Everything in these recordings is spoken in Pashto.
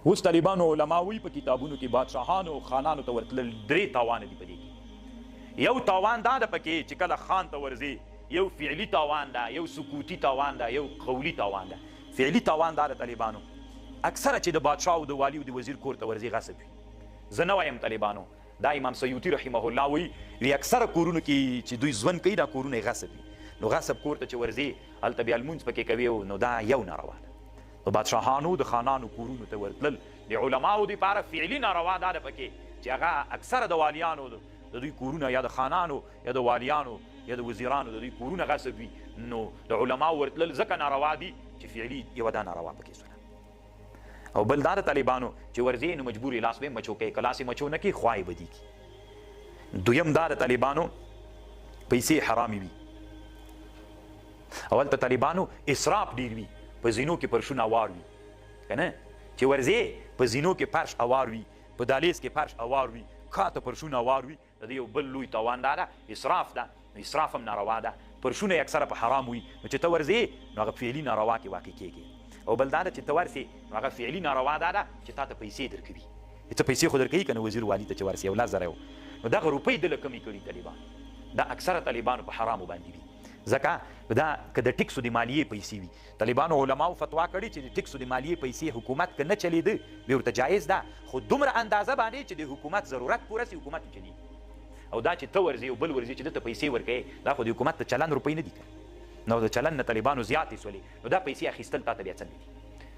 اوس طالبانو علما وایي په کتابونو کې بادشاهانو خانانو ته ورتلل 3 تاوانه دي په دې کې. یو تاوان دا ده پکې چې کله خان ته ورځې یو فعلي تاوان ده، یو سکوتي تاوان ده، یو قولي تاوان ده. فعلي تاوان دا د طالبانو اکثره چې د بادشاه او د والي او د وزیر کور ته ورځي غصب وي. زه نه وایم طالبانو، دا امام سیوطي رحمه الله وایي اکثره کورونو کې چې دوی ژوند کوي دا کورونه یې غصب وي. نو غصب کور ته چې ورځي هلته بیا لمونځ پکې کوي، نو دا یو ناروا ده. د بادشاهانو د خانانو کورونو ته ورتلل د علماو دپاره فعلي ناروا دا ده پکې چې هغه اکثره د والیانو د دوی کورونه یا د خانانو یا د والیانو یا د وزیرانو د دوی کورونه غصب وي. نو د علماو ورتلل ځکه ناروا دي چې فعلي یوه دا ناروا پکې سوله. او بل دا د طالبانو چې ورځې نو مجبور یې لاس به مچو کوي، که لاس یې مچو نه کړي خوا یې بدي کړي. دویم دا د طالبانو پیسې حرامې وي. اول ته طالبانو اسراف ډېر وي، په زینو کې پرشونه اوار وي که نه، چې ورځې په زینو کې فرش اوار وي، په دهلیز کې فرش اوار وي، کاته پرشونه اوار وي. د دې یو بل لوی تاوان دا ده اسراف ده. اسراف هم ناروا ده. پرشونه یې اکثره په حرام وي، نو چې ته ورځې نو هغه فعلي ناروا کې واقع کېږي. او بل دا ده چې ته ورسې نو هغه فعلي ناروا دا ده چې تا ته پیسې درکوي. ته پیسې خو درکوي که نه وزیر والي ته چې ورسې 10,000 نو دغه روپۍ دله کمې کړي طالبان. دا اکثره طالبانو په حرامو باندې وي. ځکه دا که د ټکسو د مالیې پیسې وي، طالبانو علماو فتوا کړې چې د ټکسو د مالیې پیسې حکومت که نه چلېده بیا ورته جایز ده، خو دومره اندازه باندې چې د حکومت ضرورت پوره سي حکومت چلېږي. او دا چې ته ورځې یو بل ورځې چې ده ته پیسې ورکوې دا خو د حکومت د چلن روپۍ نه دي که نو د چلن نه طالبانو زیاتې سولې، نو دا پیسې اخیستل تا ته بیا څنګه دي؟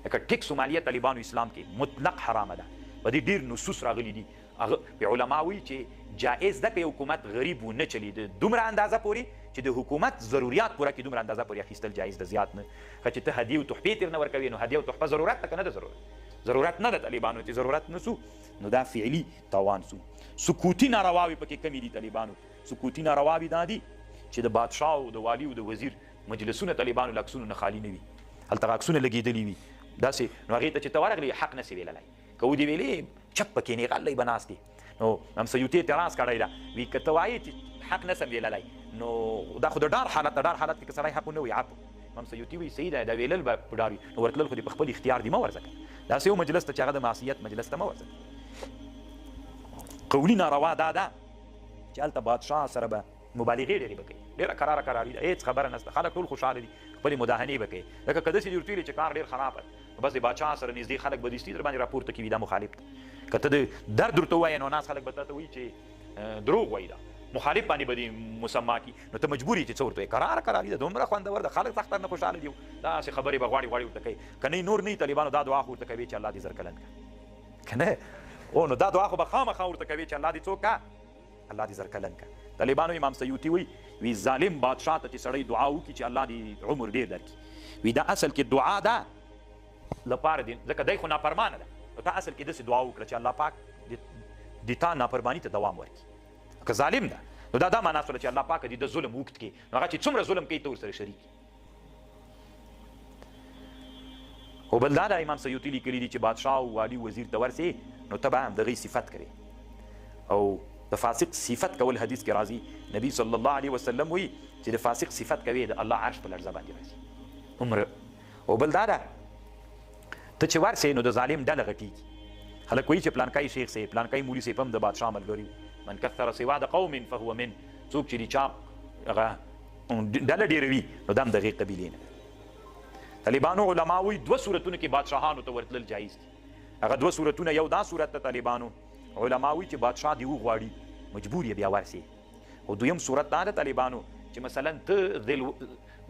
لکه ټکس و مالیه طالبانو اسلام کې مطلق حرامه ده. په دې ډېر نصوص راغلي دي. هغه علما وایي چې جایز ده که یو حکومت غریب ونه چلېده دومره اندازه پورې چې د حکومت ضروریات پوره کړي، دومره اندازه پورې اخیستل جایز ده، زیات نه. که چې ته هدیې او تحفې ترې نه ورکوې نو هدیه او تحفه ضرورت ده که نه ده؟ ضرورت نه ده. طالبانو چې ضرورت نه سو نو دا فعلي تاوان سو. سکوتي نارواوې پکې کمې دي طالبانو. سکوتي نارواوې دا دي چې د بادشاه او د والي او د وزیر مجلسونه طالبانو له عکسونو نه خالي نه وي، هلته عکسونه لګېدلي وي داسې. نو هغې ته چې ته ورغلې حق نه سې ویللی، که ودې ویلې چپ پکې نه غلی به ناست دی. نو هم سیوطي اعتراض کړی ده، وی که ته وایې چې حق نه سم ویللی نو دا خو د ډار حالت ده. ډار حالت کې که سړی حق ونه وایي عفو. هم سیوطي وایي صحیح ده، دا ویلل به په ډار وي، نو ورتلل خو دې په خپل اختیار دي، مه ورځه که داسې یو مجلس ته چې هغه د معصیت مجلس ته مه ورځه. قولي ناروا دا ده چې هلته بادشاه سره به مبالغې ډېرې به کوي، ډېره کراره کراري ده، هېڅ خبره نشته، خلک ټول خوشحاله دي، خپلې مداهنې به کوي. لکه که داسې دې ورته ویلې چې کار ډېر خراب دی نو بس د بادشاه سره نږدې خلک به دستي در باندې راپورته کوي دا مخالف ده. که ته د درد ورته ووایې نو ناس خلک به ته وایي چې دروغ وایي دا مخالف باندې به دې مسما کړي، نو ته مجبور یې چې څه ورته وایې. کراره کراري ده، دومره خوندور ده، خلک سخت نه خوشحاله دي، داسې خبرې به غواړي ورته کوي. که نه نور نه طالبانو دا دعا خو ورته کوي چې الله دې زرکلن کړه که نه. او نو دا دعا خو به خامخا ورته کوي چې الله دې څوک کړه، الله دې زرکلن کړه. طالبانو امام سیوطي وی ظالم بادشاه ته چې سړی دعا وکړي چې الله دې عمر ډېر درکړي، وی دا اصل کې دعا ده لپاره دی، ځکه دی خو نافرمانه ده. نو تا اصل کې داسې دعا وکړه چې الله پاک د تا نافرماني ته دوام ورکړي. که ظالم ده نو دا معنا سوله چې الله پاک دې د ظلم اوږد کړي، نو هغه چې څومره ظلم کوي ته ورسره شریک. خو بل دا امام سیوطي لیکلي دي چې بادشاه او والي وزیر ته ورسې نو ته به هم د هغوی صفت کوې. او د فاسق صفت کول حدیث کې راځي، نبی صلی الله علیه وسلم وایي چې د فاسق صفت کوي د الله عرش په لړزه باندې راځي عمره. او بل دا ده ته چې ورسې نو د ظالم ډله غټېږي. خلک وایي چې پلانکای شیخ صاحب پلانکای مولي صاحب هم د بادشاه ملګري، من کثر سوا د قوم فهو من، څوک چې د چا هغه ډله ډېروي نو دا هم د هغې قبیلې نه. طالبانو علما وایي 2 صورتونو کې بادشاهانو ته ورتلل جایز دي. هغه 2 صورتونه، یو دا صورت ته طالبانو علما وایي چې بادشاه دې وغواړي مجبور یې بیا ورسې. او دویم صورت دا ده طالبانو چې مثلا ته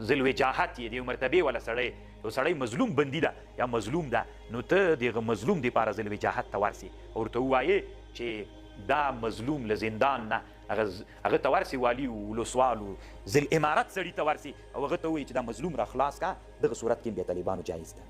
ذوالوجاهت یې د یو مرتبې والا سړی، یو سړی مظلوم بندي ده یا مظلوم ده، نو ته د هغه مظلوم دپاره ذوالوجاهت ته ورسې او ورته ووایې چې دا مظلوم له زندان نه هغه ته ورسې، والي ولسوال ذوالامارت سړي ته ورسې او هغه ته ووایي چې دا مظلوم را خلاص کا. دغه صورت کې بیا طالبانو جایز ده.